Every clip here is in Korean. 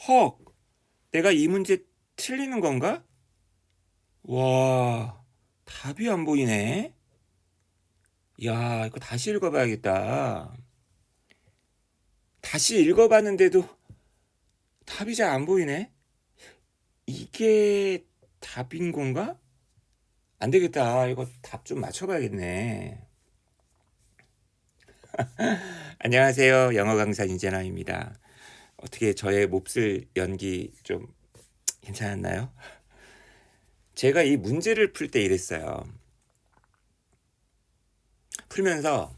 헉, 내가 이 문제 틀리는 건가? 와, 답이 안 보이네. 야, 이거 다시 읽어봐야겠다. 다시 읽어봤는데도 답이 잘 안 보이네. 이게 답인 건가? 안 되겠다. 이거 답 좀 맞춰봐야겠네. 안녕하세요. 영어 강사 윤재남입니다. 어떻게 저의 몹쓸 연기 좀 괜찮았나요? 제가 이 문제를 풀 때 이랬어요. 풀면서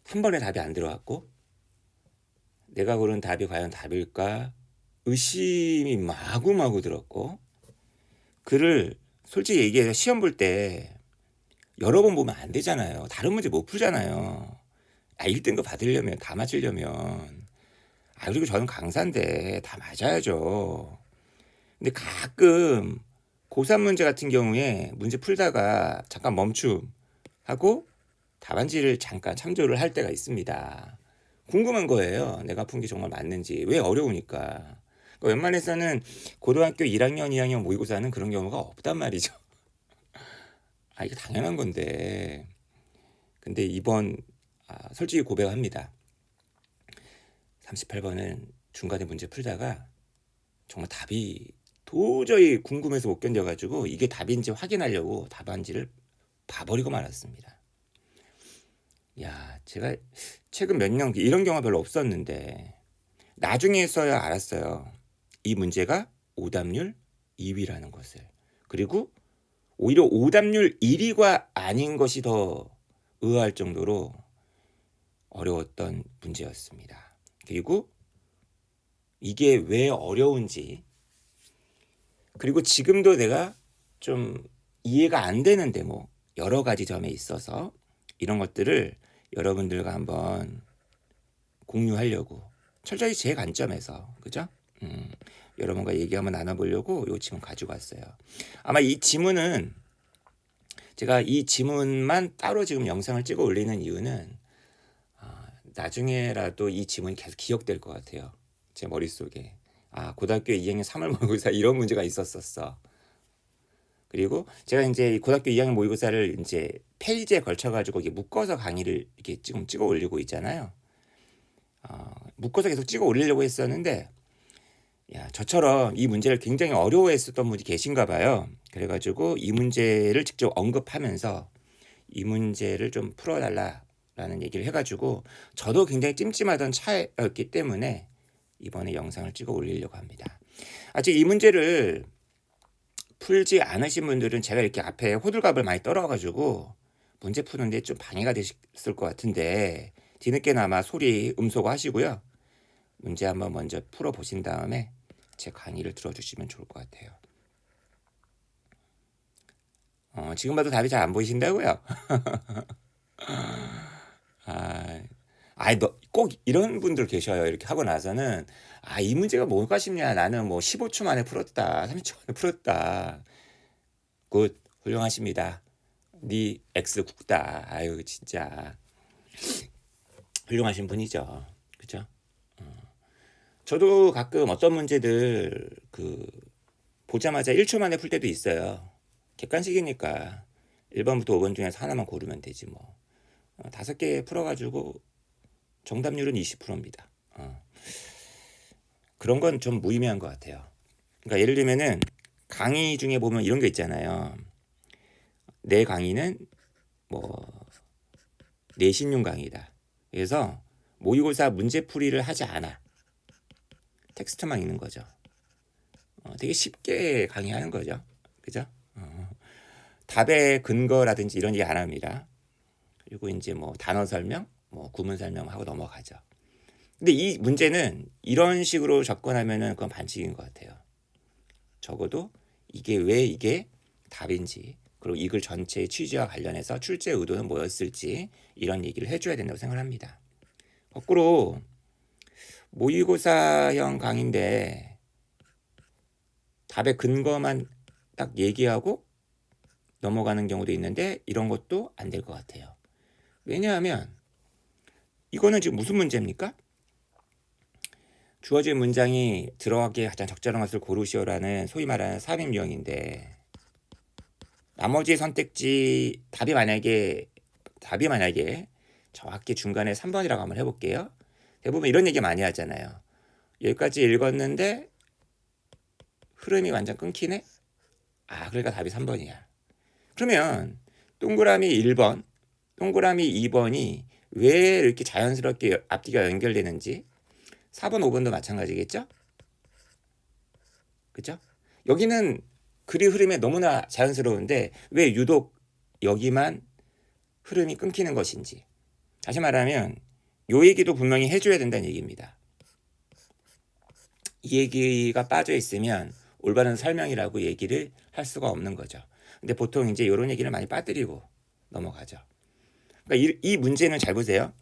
한 번에 답이 안 들어왔고 내가 고른 답이 과연 답일까 의심이 마구마구 들었고 글을 솔직히 얘기해서 시험 볼 때 여러 번 보면 안 되잖아요. 다른 문제 못 풀잖아요. 1등급 받으려면 다 맞으려면 그리고 저는 강사인데 다 맞아야죠. 근데 가끔 고3 문제 같은 경우에 문제 풀다가 잠깐 멈춤하고 답안지를 잠깐 참조를 할 때가 있습니다. 궁금한 거예요. 내가 푼 게 정말 맞는지. 왜 어려우니까. 그러니까 웬만해서는 고등학교 1학년, 2학년 모의고사는 그런 경우가 없단 말이죠. 이게 당연한 건데. 근데 이번 솔직히 고백합니다. 38번은 중간에 문제 풀다가 정말 답이 도저히 궁금해서 못 견뎌가지고 이게 답인지 확인하려고 답안지를 봐버리고 말았습니다. 야, 제가 최근 몇 년 이런 경우가 별로 없었는데 나중에서야 알았어요. 이 문제가 오답률 2위라는 것을. 그리고 오히려 오답률 1위가 아닌 것이 더 의아할 정도로 어려웠던 문제였습니다. 그리고 이게 왜 어려운지, 그리고 지금도 내가 좀 이해가 안 되는 대목 여러 가지 점에 있어서 이런 것들을 여러분들과 한번 공유하려고 철저히 제 관점에서, 그죠? 여러분과 얘기 한번 나눠보려고 이 지문 가지고 왔어요. 아마 이 지문은 제가 이 지문만 따로 지금 영상을 찍어 올리는 이유는 나중에라도 이 지문이 계속 기억될 것 같아요. 제 머릿속에. 고등학교 2학년 3월 모의고사 이런 문제가 있었었어. 그리고 제가 이제 고등학교 2학년 모의고사를 이제 페이지에 걸쳐가지고 이게 묶어서 강의를 이렇게 지금 찍어 올리고 있잖아요. 묶어서 계속 찍어 올리려고 했었는데, 저처럼 이 문제를 굉장히 어려워했었던 분이 계신가 봐요. 그래가지고 이 문제를 직접 언급하면서 이 문제를 좀 풀어달라라는 얘기를 해가지고 저도 굉장히 찜찜하던 차였기 때문에 이번에 영상을 찍어 올리려고 합니다. 아직 이 문제를 풀지 않으신 분들은 제가 이렇게 앞에 호들갑을 많이 떨어가지고 문제 푸는데 좀 방해가 되셨을 것 같은데 뒤늦게나마 소리 음소거 하시고요. 문제 한번 먼저 풀어보신 다음에 제 강의를 들어주시면 좋을 것 같아요. 지금 봐도 답이 잘 안 보이신다고요? 꼭 이런 분들 계셔요. 이렇게 하고 나서는 이 문제가 뭘까 싶냐. 나는 뭐 15초 만에 풀었다. 30초 만에 풀었다. 굿, 훌륭하십니다. 네 X 국다. 진짜 훌륭하신 분이죠. 그죠? 저도 가끔 어떤 문제들 보자마자 1초 만에 풀 때도 있어요. 객관식이니까 1번부터 5번 중에서 하나만 고르면 되지 뭐. 5개 풀어가지고 정답률은 20%입니다. 그런 건 좀 무의미한 것 같아요. 그러니까 예를 들면은 강의 중에 보면 이런 게 있잖아요. 내 강의는 뭐 내신용 강의다. 그래서 모의고사 문제풀이를 하지 않아. 텍스트만 읽는 거죠. 되게 쉽게 강의하는 거죠. 그죠? 답의 근거라든지 이런 얘기 안 합니다. 그리고 이제 뭐 단어 설명, 뭐 구문 설명하고 넘어가죠. 근데 이 문제는 이런 식으로 접근하면은 그건 반칙인 것 같아요. 적어도 왜 이게 답인지, 그리고 이 글 전체의 취지와 관련해서 출제 의도는 뭐였을지 이런 얘기를 해줘야 된다고 생각합니다. 거꾸로 모의고사형 강의인데 답의 근거만 딱 얘기하고 넘어가는 경우도 있는데 이런 것도 안 될 것 같아요. 왜냐하면 이거는 지금 무슨 문제입니까? 주어진 문장이 들어가기에 가장 적절한 것을 고르시오라는 소위 말하는 삽입 유형인데, 나머지 선택지 답이 만약에 정확히 중간에 3번이라고 한번 해볼게요. 대부분 이런 얘기 많이 하잖아요. 여기까지 읽었는데 흐름이 완전 끊기네? 그러니까 답이 3번이야. 그러면 동그라미 1번, 동그라미 2번이 왜 이렇게 자연스럽게 앞뒤가 연결되는지 4번, 5번도 마찬가지겠죠? 그죠? 여기는 글이 흐름에 너무나 자연스러운데 왜 유독 여기만 흐름이 끊기는 것인지. 다시 말하면 요 얘기도 분명히 해줘야 된다는 얘기입니다. 이 얘기가 빠져 있으면 올바른 설명이라고 얘기를 할 수가 없는 거죠. 근데 보통 이제 이런 얘기를 많이 빠뜨리고 넘어가죠. 그러니까 이 문제는 잘 보세요.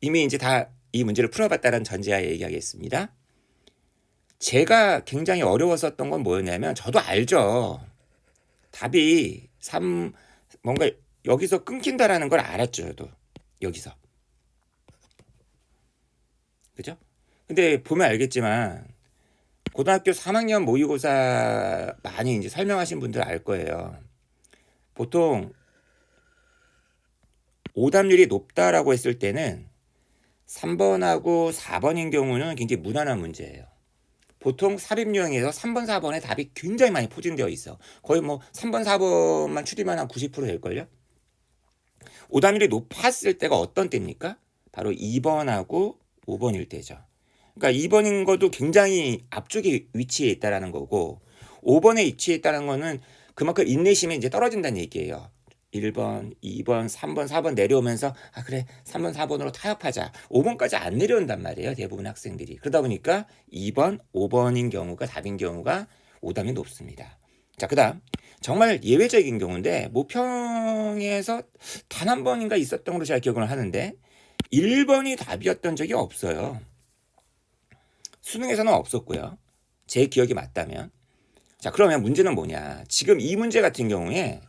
이미 이제 다 이 문제를 풀어봤다는 전제하에 얘기하겠습니다. 제가 굉장히 어려웠었던 건 뭐였냐면, 저도 알죠. 답이 뭔가 여기서 끊긴다라는 걸 알았죠. 저도 여기서. 그죠? 근데 보면 알겠지만 고등학교 3학년 모의고사 많이 이제 설명하신 분들 알 거예요. 보통 오답률이 높다라고 했을 때는 3번하고 4번인 경우는 굉장히 무난한 문제예요. 보통 삽입유형에서 3번, 4번의 답이 굉장히 많이 포진되어 있어. 거의 뭐 3번, 4번만 추리면 한 90% 될걸요? 오답률이 높았을 때가 어떤 때입니까? 바로 2번하고 5번일 때죠. 그러니까 2번인 것도 굉장히 앞쪽에 위치해 있다라는 거고, 5번에 위치해 있다는 거는 그만큼 인내심이 이제 떨어진다는 얘기예요. 1번, 2번, 3번, 4번 내려오면서 그래 3번, 4번으로 타협하자. 5번까지 안 내려온단 말이에요. 대부분 학생들이. 그러다 보니까 2번, 5번인 경우가 답인 경우가 오답이 높습니다. 자, 그다음 정말 예외적인 경우인데 모평에서 단 한 번인가 있었던 걸로 제가 기억을 하는데 1번이 답이었던 적이 없어요. 수능에서는 없었고요. 제 기억이 맞다면. 자, 그러면 문제는 뭐냐? 지금 이 문제 같은 경우에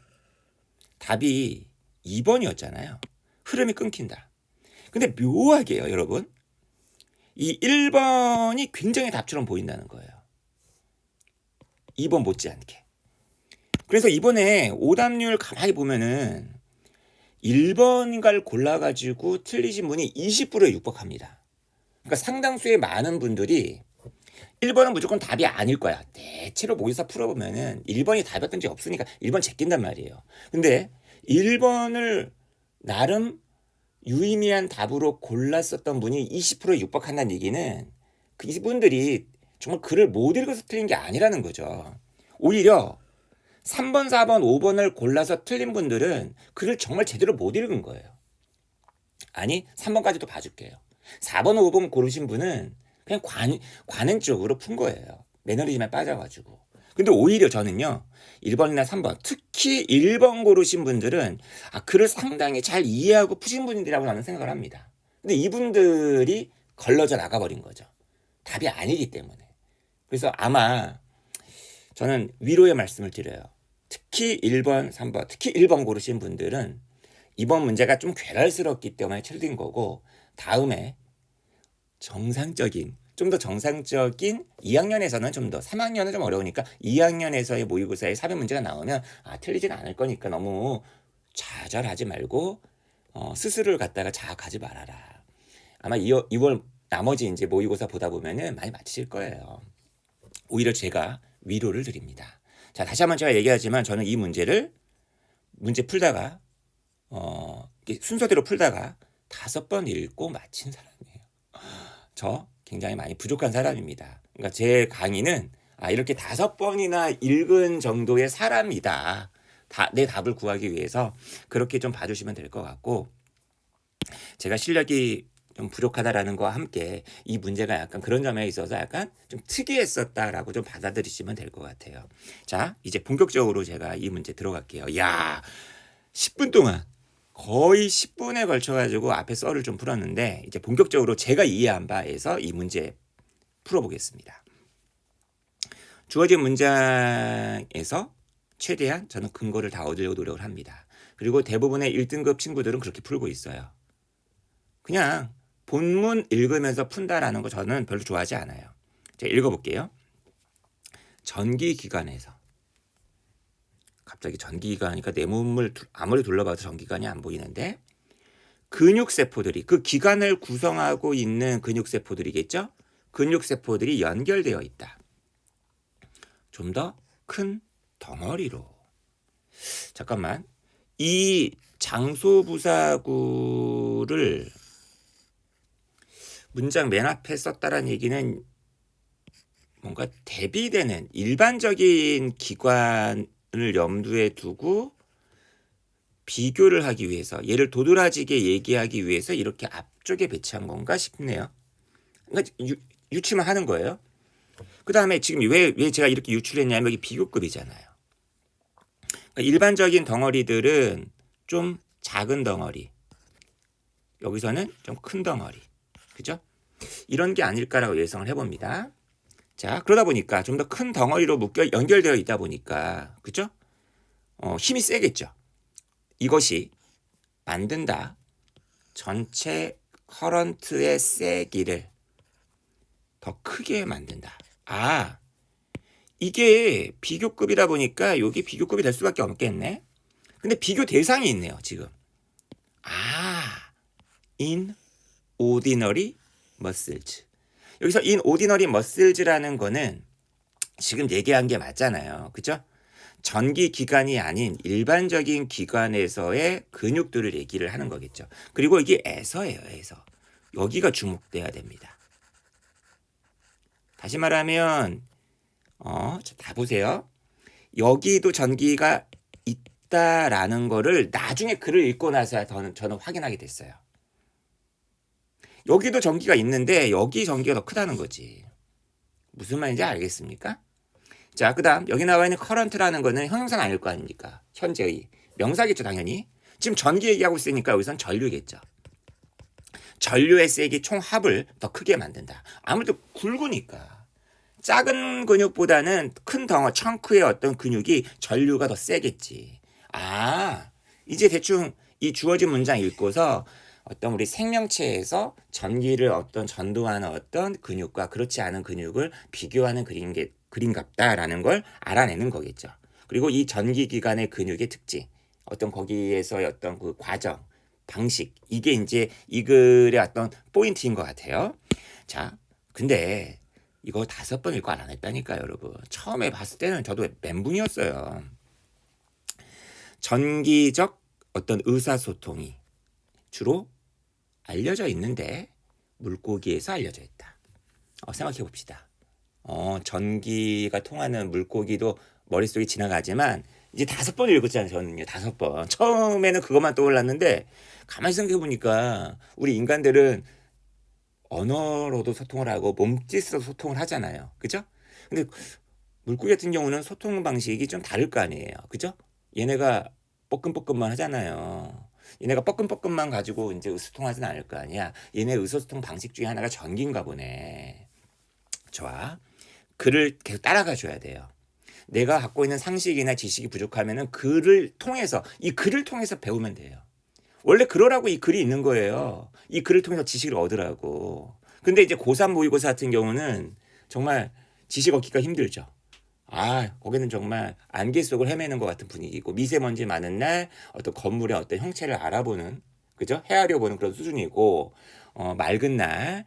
답이 2번이었잖아요. 흐름이 끊긴다. 근데 묘하게요, 여러분. 이 1번이 굉장히 답처럼 보인다는 거예요. 2번 못지않게. 그래서 이번에 오답률 가만히 보면은 1번인가를 골라가지고 틀리신 분이 20%에 육박합니다. 그러니까 상당수의 많은 분들이 1번은 무조건 답이 아닐 거야. 대체로 모의고사 풀어보면은 1번이 답이었던 적이 없으니까 1번 제낀단 말이에요. 근데 1번을 나름 유의미한 답으로 골랐었던 분이 20%에 육박한다는 얘기는 이분들이 정말 글을 못 읽어서 틀린 게 아니라는 거죠. 오히려 3번, 4번, 5번을 골라서 틀린 분들은 글을 정말 제대로 못 읽은 거예요. 아니, 3번까지도 봐줄게요. 4번, 5번 고르신 분은 그냥 관행 쪽으로 푼 거예요. 매너리즘에 빠져가지고. 근데 오히려 저는요, 1번이나 3번, 특히 1번 고르신 분들은 글을 상당히 잘 이해하고 푸신 분들이라고 나는 생각을 합니다. 근데 이분들이 걸러져 나가버린 거죠. 답이 아니기 때문에. 그래서 아마 저는 위로의 말씀을 드려요. 특히 1번, 3번, 특히 1번 고르신 분들은 이번 문제가 좀 괴랄스럽기 때문에 틀린 거고, 다음에 좀 더 정상적인 2학년에서는 좀 더, 3학년은 좀 어려우니까 2학년에서의 모의고사에 사변 문제가 나오면 틀리진 않을 거니까 너무 좌절하지 말고 스스로를 갖다가 자학하지 말아라. 아마 2월 나머지 이제 모의고사 보다 보면은 많이 맞히실 거예요. 오히려 제가 위로를 드립니다. 자, 다시 한번 제가 얘기하지만 저는 이 문제 풀다가 순서대로 풀다가 5번 읽고 마친 사람이에요. 저 굉장히 많이 부족한 사람입니다. 그러니까 제 강의는 이렇게 5번이나 읽은 정도의 사람이다. 내 답을 구하기 위해서 그렇게 좀 봐주시면 될 것 같고, 제가 실력이 좀 부족하다라는 거와 함께 이 문제가 약간 그런 점에 있어서 약간 좀 특이했었다라고 좀 받아들이시면 될 것 같아요. 자, 이제 본격적으로 제가 이 문제 들어갈게요. 10분 동안 거의 10분에 걸쳐가지고 앞에 썰을 좀 풀었는데, 이제 본격적으로 제가 이해한 바에서 이 문제 풀어보겠습니다. 주어진 문장에서 최대한 저는 근거를 다 얻으려고 노력을 합니다. 그리고 대부분의 1등급 친구들은 그렇게 풀고 있어요. 그냥 본문 읽으면서 푼다라는 거 저는 별로 좋아하지 않아요. 제가 읽어볼게요. 전기기관에서. 갑자기 전기기관이니까 내 몸을 아무리 둘러봐도 전기관이 안 보이는데 근육세포들이 그 기관을 구성하고 있는 근육세포들이겠죠? 근육세포들이 연결되어 있다. 좀 더 큰 덩어리로. 잠깐만. 이 장소부사구를 문장 맨 앞에 썼다라는 얘기는 뭔가 대비되는 일반적인 기관을 염두에 두고 비교를 하기 위해서, 얘를 도드라지게 얘기하기 위해서 이렇게 앞쪽에 배치한 건가 싶네요. 그러니까 유추만 하는 거예요. 그 다음에 지금 왜 제가 이렇게 유출했냐면 여기 비교급이잖아요. 그러니까 일반적인 덩어리들은 좀 작은 덩어리, 여기서는 좀 큰 덩어리, 그죠? 이런 게 아닐까라고 예상을 해봅니다. 자, 그러다 보니까 좀 더 큰 덩어리로 연결되어 있다 보니까, 그죠? 힘이 세겠죠. 이것이 만든다. 전체 커런트의 세기를 더 크게 만든다. 아, 이게 비교급이다 보니까 여기 비교급이 될 수밖에 없겠네. 근데 비교 대상이 있네요, 지금. 아, in ordinary muscles. 여기서 in ordinary muscles라는 거는 지금 얘기한 게 맞잖아요. 그죠? 전기 기관이 아닌 일반적인 기관에서의 근육들을 얘기를 하는 거겠죠. 그리고 이게 에서예요, 에서. 여기가 주목돼야 됩니다. 다시 말하면 다 보세요. 여기도 전기가 있다라는 거를 나중에 글을 읽고 나서 저는 확인하게 됐어요. 여기도 전기가 있는데 여기 전기가 더 크다는 거지. 무슨 말인지 알겠습니까? 자, 그 다음 여기 나와 있는 커런트라는 거는 형용사는 아닐 거 아닙니까? 현재의 명사겠죠, 당연히. 지금 전기 얘기하고 있으니까 여기선 전류겠죠. 전류의 세기 총합을 더 크게 만든다. 아무래도 굵으니까. 작은 근육보다는 큰 청크의 어떤 근육이 전류가 더 세겠지. 아, 이제 대충 이 주어진 문장 읽고서 어떤 우리 생명체에서 전기를 어떤 전도하는 어떤 근육과 그렇지 않은 근육을 비교하는 그림 같다라는 걸 알아내는 거겠죠. 그리고 이 전기기관의 근육의 특징, 어떤 거기에서의 어떤 그 과정, 방식, 이게 이제 이 글의 어떤 포인트인 것 같아요. 자, 근데 이거 5번 읽고 안 했다니까요, 여러분. 처음에 봤을 때는 저도 멘붕이었어요. 전기적 어떤 의사소통이 주로 알려져 있는데 물고기에서 알려져 있다. 생각해 봅시다. 전기가 통하는 물고기도 머릿속에 지나가지만 이제 5번 읽었잖아요. 저는요. 5번. 처음에는 그것만 떠올랐는데 가만히 생각해 보니까 우리 인간들은 언어로도 소통을 하고 몸짓으로 소통을 하잖아요. 그죠? 근데 물고기 같은 경우는 소통 방식이 좀 다를 거 아니에요. 그죠? 얘네가 뻐끔뻐끔만 하잖아요. 얘네가 뻐끔뻐끔만 가지고 이제 의소통하진 않을 거 아니야. 얘네 의소통 방식 중에 하나가 전기인가 보네. 좋아. 글을 계속 따라가 줘야 돼요. 내가 갖고 있는 상식이나 지식이 부족하면은 이 글을 통해서 배우면 돼요. 원래 그러라고 이 글이 있는 거예요. 이 글을 통해서 지식을 얻으라고. 근데 이제 고3 모의고사 같은 경우는 정말 지식 얻기가 힘들죠. 거기는 정말 안개 속을 헤매는 것 같은 분위기고 미세먼지 많은 날 어떤 건물의 어떤 형체를 알아보는, 그죠? 헤아려 보는 그런 수준이고 맑은 날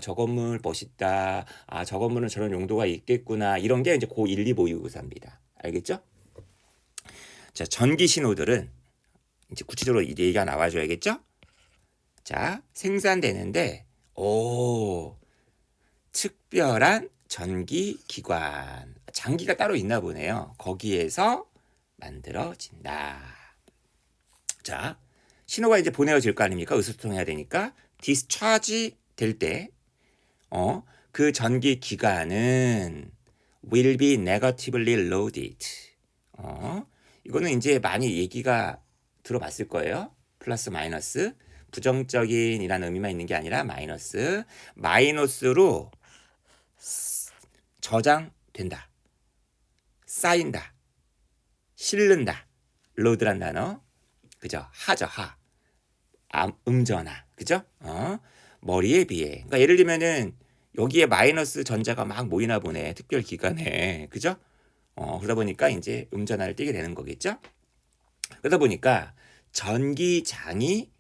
저 건물 멋있다. 저 건물은 저런 용도가 있겠구나. 이런 게 이제 고1, 2 모의고사입니다. 알겠죠? 자, 전기 신호들은 이제 구체적으로 이 얘기가 나와줘야겠죠? 자, 생산되는데 특별한 전기기관, 장기가 따로 있나 보네요. 거기에서 만들어진다. 자, 신호가 이제 보내어질 거 아닙니까? 의사소통해야 되니까 디스차지 될 때 그 전기기관은 will be negatively loaded. 이거는 이제 많이 얘기가 들어봤을 거예요. 플러스 마이너스, 부정적인이라는 의미만 있는 게 아니라 마이너스로 저장된다, 쌓인다, 실른다. 로드란 단어, 그죠? 하죠, 하. 음전하, 그죠? 머리에 비해. 그러니까 예를 들면은 여기에 마이너스 전자가 막 모이나 보네. 특별 기간에. 그죠? 그러다 보니까 이제 음전하를 띠게 되는 거겠죠? 그러다 보니까 전기장이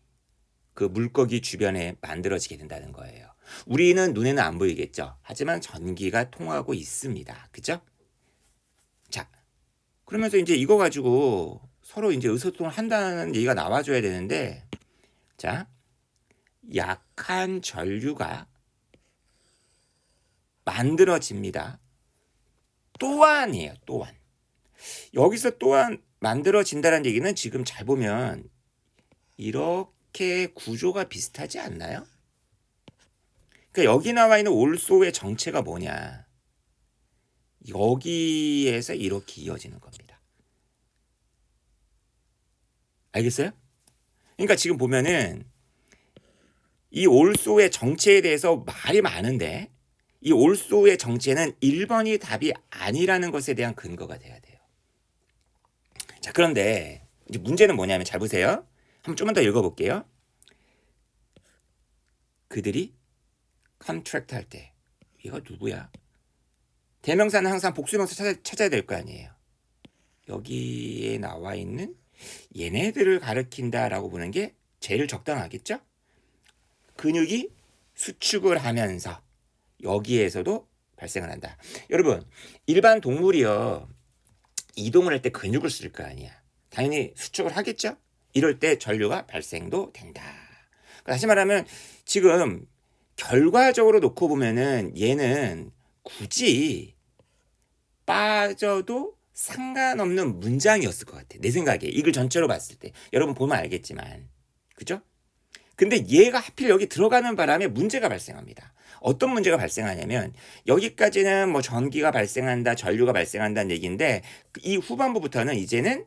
그 물고기 주변에 만들어지게 된다는 거예요. 우리는 눈에는 안 보이겠죠? 하지만 전기가 통하고 있습니다. 그죠? 자, 그러면서 이제 이거 가지고 서로 이제 의사소통을 한다는 얘기가 나와줘야 되는데, 자, 약한 전류가 만들어집니다. 또한이에요. 또한. 여기서 또한 만들어진다는 얘기는 지금 잘 보면 이렇게 구조가 비슷하지 않나요? 그러니까 여기 나와 있는 올소의 정체가 뭐냐? 여기에서 이렇게 이어지는 겁니다. 알겠어요? 그러니까 지금 보면은 이 올소의 정체에 대해서 말이 많은데 이 올소의 정체는 1번이 답이 아니라는 것에 대한 근거가 돼야 돼요. 자, 그런데 이제 문제는 뭐냐면 잘 보세요. 한번 좀만 더 읽어볼게요. 그들이 컨트랙트 할 때 이거 누구야? 대명사는 항상 복수명사 찾아야 될 거 아니에요. 여기에 나와 있는 얘네들을 가리킨다라고 보는 게 제일 적당하겠죠? 근육이 수축을 하면서 여기에서도 발생을 한다. 여러분, 일반 동물이요. 이동을 할 때 근육을 쓸 거 아니야. 당연히 수축을 하겠죠? 이럴 때 전류가 발생도 된다. 다시 말하면 지금 결과적으로 놓고 보면은 얘는 굳이 빠져도 상관없는 문장이었을 것 같아. 내 생각에. 이걸 전체로 봤을 때. 여러분 보면 알겠지만. 그죠? 근데 얘가 하필 여기 들어가는 바람에 문제가 발생합니다. 어떤 문제가 발생하냐면 여기까지는 뭐 전기가 발생한다, 전류가 발생한다는 얘기인데 이 후반부부터는 이제는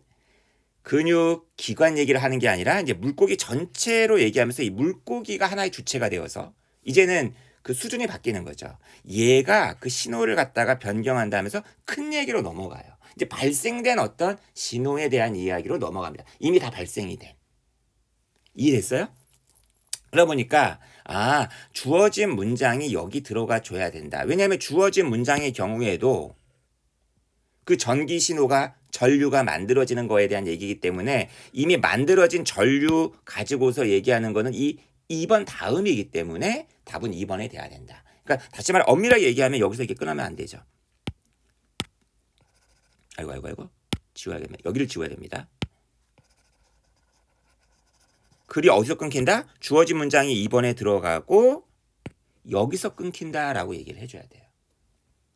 근육, 기관 얘기를 하는 게 아니라 이제 물고기 전체로 얘기하면서 이 물고기가 하나의 주체가 되어서 이제는 그 수준이 바뀌는 거죠. 얘가 그 신호를 갖다가 변경한다 하면서 큰 얘기로 넘어가요. 이제 발생된 어떤 신호에 대한 이야기로 넘어갑니다. 이미 다 발생이 된. 이해됐어요? 그러다 보니까 주어진 문장이 여기 들어가 줘야 된다. 왜냐하면 주어진 문장의 경우에도 그 전기 신호가 전류가 만들어지는 거에 대한 얘기이기 때문에 이미 만들어진 전류 가지고서 얘기하는 거는 이 2번 다음이기 때문에 답은 2번에 돼야 된다. 그러니까 다시 말해 엄밀하게 얘기하면 여기서 이렇게 끊으면 안 되죠. 아이고. 지워야겠네. 여기를 지워야 됩니다. 글이 어디서 끊긴다? 주어진 문장이 2번에 들어가고 여기서 끊긴다라고 얘기를 해줘야 돼요.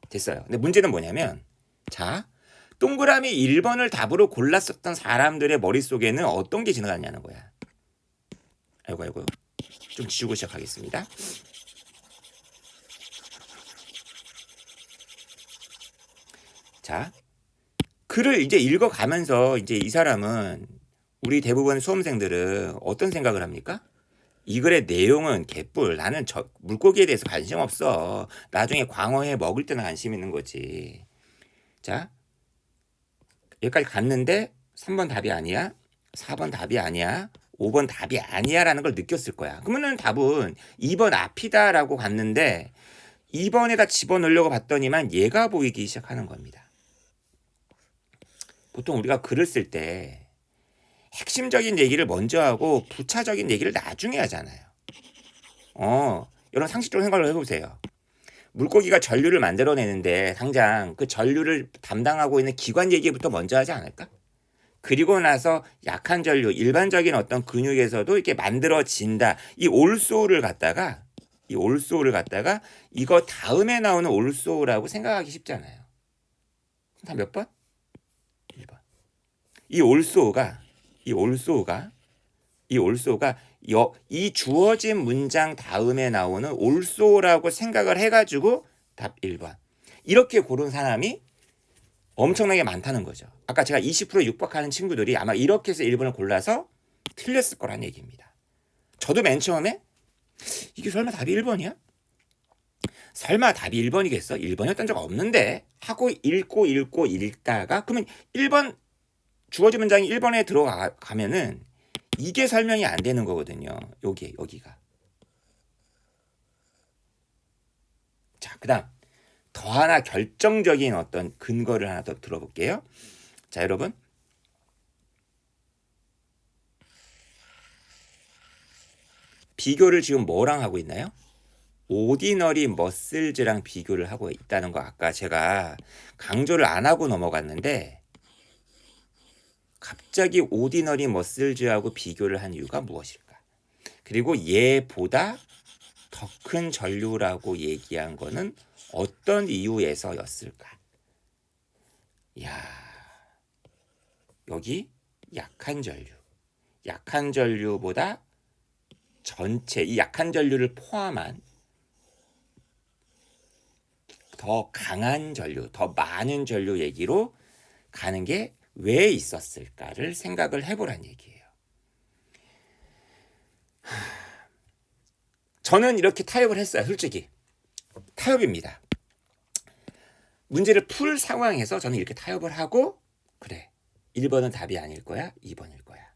됐어요. 근데 문제는 뭐냐면 자, 동그라미 1번을 답으로 골랐었던 사람들의 머릿속에는 어떤 게 지나갔냐는 거야. 아이고. 좀 지우고 시작하겠습니다. 자, 글을 이제 읽어가면서 이제 이 사람은 우리 대부분 수험생들은 어떤 생각을 합니까? 이 글의 내용은 개뿔. 나는 물고기에 대해서 관심 없어. 나중에 광어회 먹을 때나 관심 있는 거지. 자, 여기까지 갔는데 3번 답이 아니야. 4번 답이 아니야. 5번 답이 아니야 라는 걸 느꼈을 거야. 그러면은 답은 2번 앞이다라고 갔는데 2번에다 집어넣으려고 봤더니만 얘가 보이기 시작하는 겁니다. 보통 우리가 글을 쓸 때 핵심적인 얘기를 먼저 하고 부차적인 얘기를 나중에 하잖아요. 여러분 상식적으로 생각을 해보세요. 물고기가 전류를 만들어내는데 당장 그 전류를 담당하고 있는 기관 얘기부터 먼저 하지 않을까? 그리고 나서 약한 전류, 일반적인 어떤 근육에서도 이렇게 만들어진다. 이 올소를 갖다가 이거 다음에 나오는 올소라고 생각하기 쉽잖아요. 다 몇 번? 1번. 이 올소가 이 주어진 문장 다음에 나오는 올소라고 생각을 해가지고 답 1번. 이렇게 고른 사람이 엄청나게 많다는 거죠. 아까 제가 20% 육박하는 친구들이 아마 이렇게 해서 1번을 골라서 틀렸을 거란 얘기입니다. 저도 맨 처음에 이게 설마 답이 1번이야? 설마 답이 1번이겠어? 1번이었던 적 없는데 하고 읽고 읽다가 그러면 1번 주어진 문장이 1번에 들어가면은 이게 설명이 안 되는 거거든요. 여기가. 자, 그다음 더 하나 결정적인 어떤 근거를 하나 더 들어볼게요. 자, 여러분. 비교를 지금 뭐랑 하고 있나요? 오디너리 머슬즈랑 비교를 하고 있다는 거 아까 제가 강조를 안 하고 넘어갔는데 갑자기 오디너리 머슬즈하고 비교를 한 이유가 무엇일까? 그리고 얘보다 더 큰 전류라고 얘기한 거는 어떤 이유에서였을까? 야, 여기 약한 전류. 약한 전류보다 전체 이 약한 전류를 포함한 더 강한 전류, 더 많은 전류 얘기로 가는 게 왜 있었을까를 생각을 해보란 얘기예요. 저는 이렇게 타협을 했어요. 솔직히 타협입니다. 문제를 풀 상황에서 저는 이렇게 타협을 하고 그래 1번은 답이 아닐 거야 2번일 거야.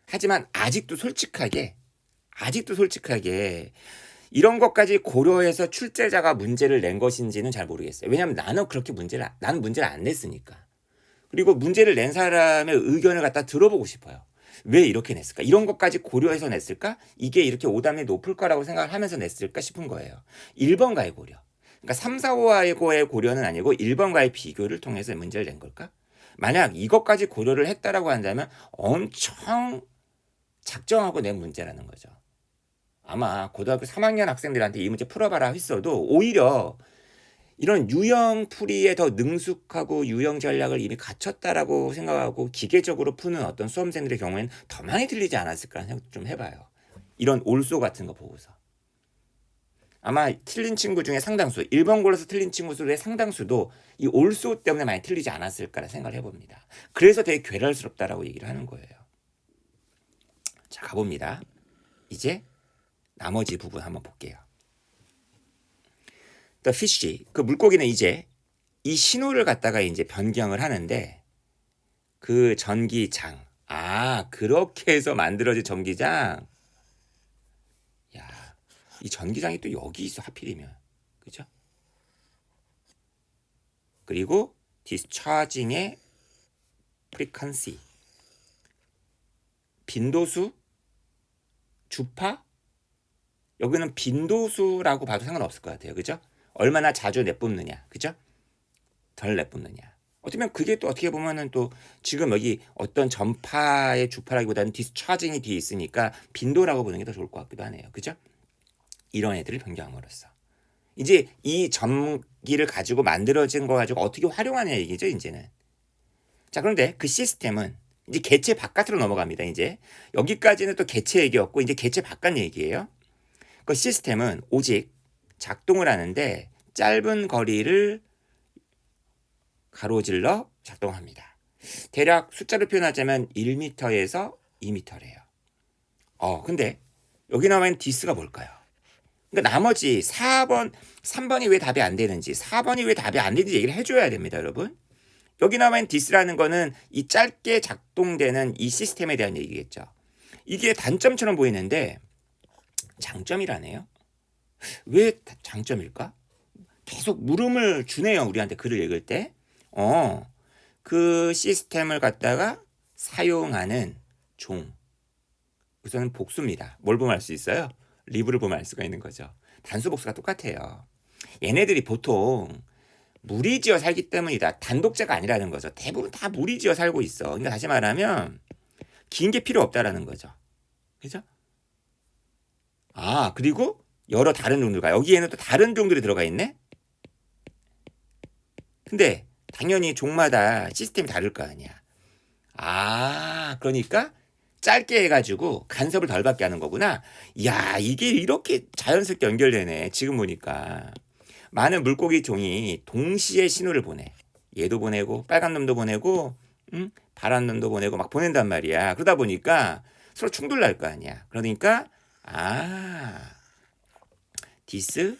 하지만 아직도 솔직하게 이런 것까지 고려해서 출제자가 문제를 낸 것인지는 잘 모르겠어요. 왜냐하면 나는 문제를 안 냈으니까. 그리고 문제를 낸 사람의 의견을 갖다 들어보고 싶어요. 왜 이렇게 냈을까? 이런 것까지 고려해서 냈을까? 이게 이렇게 오답이 높을 거라고 생각을 하면서 냈을까 싶은 거예요. 1번과의 고려. 그러니까 3, 4, 5와의 고려는 아니고 1번과의 비교를 통해서 문제를 낸 걸까? 만약 이것까지 고려를 했다라고 한다면 엄청 작정하고 낸 문제라는 거죠. 아마 고등학교 3학년 학생들한테 이 문제 풀어봐라 했어도 오히려 이런 유형 풀이에 더 능숙하고 유형 전략을 이미 갖췄다라고 생각하고 기계적으로 푸는 어떤 수험생들의 경우에는 더 많이 틀리지 않았을까 생각 좀 해봐요. 이런 올소 같은 거 보고서. 아마 틀린 친구 중에 상당수, 1번 골라서 틀린 친구 수의 상당수도 이 올소 때문에 많이 틀리지 않았을까라 생각을 해봅니다. 그래서 되게 괴랄스럽다라고 얘기를 하는 거예요. 자, 가봅니다. 이제 나머지 부분 한번 볼게요. The fish, 그 물고기는 이제 이 신호를 갖다가 이제 변경을 하는데 그 전기장, 그렇게 해서 만들어진 전기장. 야, 이 전기장이 또 여기 있어 하필이면, 그죠? 그리고 discharging의 frequency, 빈도수, 주파. 여기는 빈도수라고 봐도 상관없을 것 같아요, 그죠? 얼마나 자주 내뿜느냐, 그죠? 덜 내뿜느냐. 어쩌면 그게 또 어떻게 보면은 또 지금 여기 어떤 전파의 주파라기보다는 디스차징이 뒤에 있으니까 빈도라고 보는 게 더 좋을 것 같기도 하네요, 그죠? 이런 애들을 변경함으로써 이제 이 전기를 가지고 만들어진 거 가지고 어떻게 활용하냐 얘기죠, 이제는. 자, 그런데 그 시스템은 이제 개체 바깥으로 넘어갑니다. 이제 여기까지는 또 개체 얘기였고 이제 개체 바깥 얘기예요. 그 시스템은 오직 작동을 하는데 짧은 거리를 가로질러 작동합니다. 대략 숫자로 표현하자면 1m에서 2m래요. 근데 여기 나와 있는 디스가 뭘까요? 그러니까 나머지 4번, 3번이 왜 답이 안 되는지, 4번이 왜 답이 안 되는지 얘기를 해줘야 됩니다, 여러분. 여기 나와 있는 디스라는 거는 이 짧게 작동되는 이 시스템에 대한 얘기겠죠. 이게 단점처럼 보이는데 장점이라네요. 왜 장점일까? 계속 물음을 주네요, 우리한테 글을 읽을 때. 그 시스템을 갖다가 사용하는 종. 우선은 복수입니다. 뭘 보면 알 수 있어요? 리브를 보면 알 수가 있는 거죠. 단수 복수가 똑같아요. 얘네들이 보통 무리지어 살기 때문이다. 단독자가 아니라는 거죠. 대부분 다 무리지어 살고 있어. 그러니까 다시 말하면 긴 게 필요 없다라는 거죠. 그죠? 그리고 여러 다른 종들과 여기에는 또 다른 종들이 들어가 있네. 근데 당연히 종마다 시스템이 다를 거 아니야. 그러니까 짧게 해가지고 간섭을 덜 받게 하는 거구나. 야, 이게 이렇게 자연스럽게 연결되네. 지금 보니까 많은 물고기 종이 동시에 신호를 보내. 얘도 보내고 빨간 놈도 보내고 파란 놈도 보내고 막 보낸단 말이야. 그러다 보니까 서로 충돌 날 거 아니야. 그러니까 디스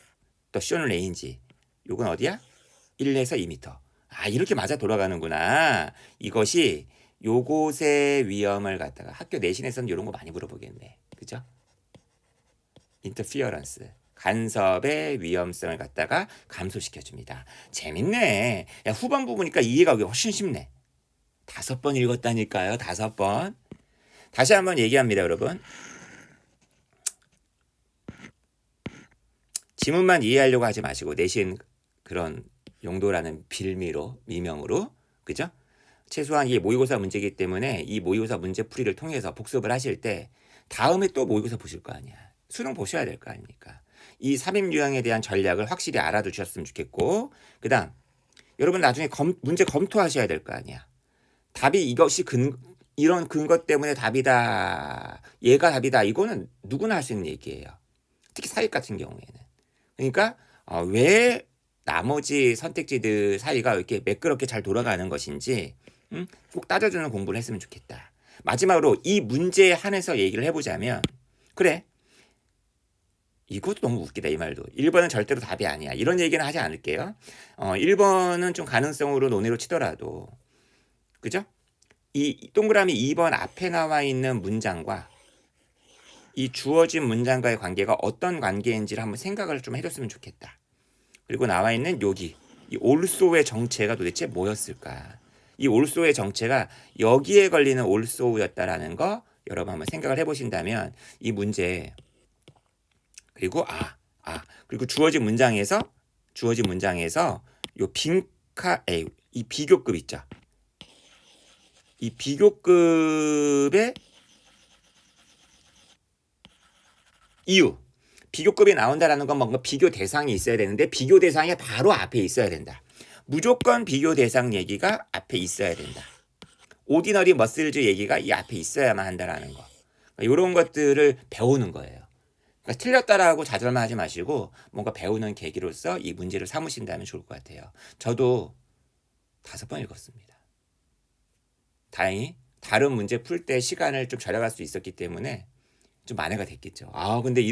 더 쇼는 레인지. 요건 어디야? 1에서 2m. 이렇게 맞아 돌아가는구나. 이것이 요것의 위험을 갖다가 학교 내신에서는 이런 거 많이 물어보겠네. 그죠? 인터피어런스. 간섭의 위험성을 갖다가 감소시켜줍니다. 재밌네. 야, 후반부 보니까 이해가 훨씬 쉽네. 5번 읽었다니까요. 5번. 다시 한번 얘기합니다, 여러분. 지문만 이해하려고 하지 마시고 내신 그런 용도라는 빌미로, 미명으로, 그죠? 최소한 이게 모의고사 문제이기 때문에 이 모의고사 문제 풀이를 통해서 복습을 하실 때 다음에 또 모의고사 보실 거 아니야. 수능 보셔야 될 거 아닙니까? 이 삽입유형에 대한 전략을 확실히 알아두셨으면 좋겠고, 그 다음 여러분 나중에 문제 검토하셔야 될 거 아니야. 답이 이것이 이런 근거 때문에 답이다. 얘가 답이다. 이거는 누구나 할 수 있는 얘기예요. 특히 사립 같은 경우에는. 그러니까 왜 나머지 선택지들 사이가 이렇게 매끄럽게 잘 돌아가는 것인지 꼭 따져주는 공부를 했으면 좋겠다. 마지막으로 이 문제에 한해서 얘기를 해보자면, 그래, 이것도 너무 웃기다 이 말도. 1번은 절대로 답이 아니야. 이런 얘기는 하지 않을게요. 1번은 좀 가능성으로 논의로 치더라도, 그죠? 이 동그라미 2번 앞에 나와 있는 문장과 이 주어진 문장과의 관계가 어떤 관계인지를 한번 생각을 좀 해줬으면 좋겠다. 그리고 나와 있는 여기 이 올소의 정체가 도대체 뭐였을까? 이 올소의 정체가 여기에 걸리는 올소였다라는 거 여러분 한번 생각을 해보신다면 이 문제, 그리고 그리고 주어진 문장에서 요 이 비교급 있죠. 이 비교급의 이유, 비교급이 나온다라는 건 뭔가 비교 대상이 있어야 되는데 비교 대상이 바로 앞에 있어야 된다. 무조건 비교 대상 얘기가 앞에 있어야 된다. 오디너리 머슬즈 얘기가 이 앞에 있어야만 한다라는 거. 이런 것들을 배우는 거예요. 그러니까 틀렸다라고 좌절만 하지 마시고 뭔가 배우는 계기로서 이 문제를 삼으신다면 좋을 것 같아요. 저도 5번 읽었습니다. 다행히 다른 문제 풀 때 시간을 좀 절약할 수 있었기 때문에 좀 만회가 됐겠죠. 근데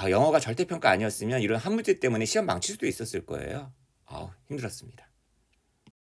영어가 절대평가 아니었으면 이런 한 문제 때문에 시험 망칠 수도 있었을 거예요. 힘들었습니다.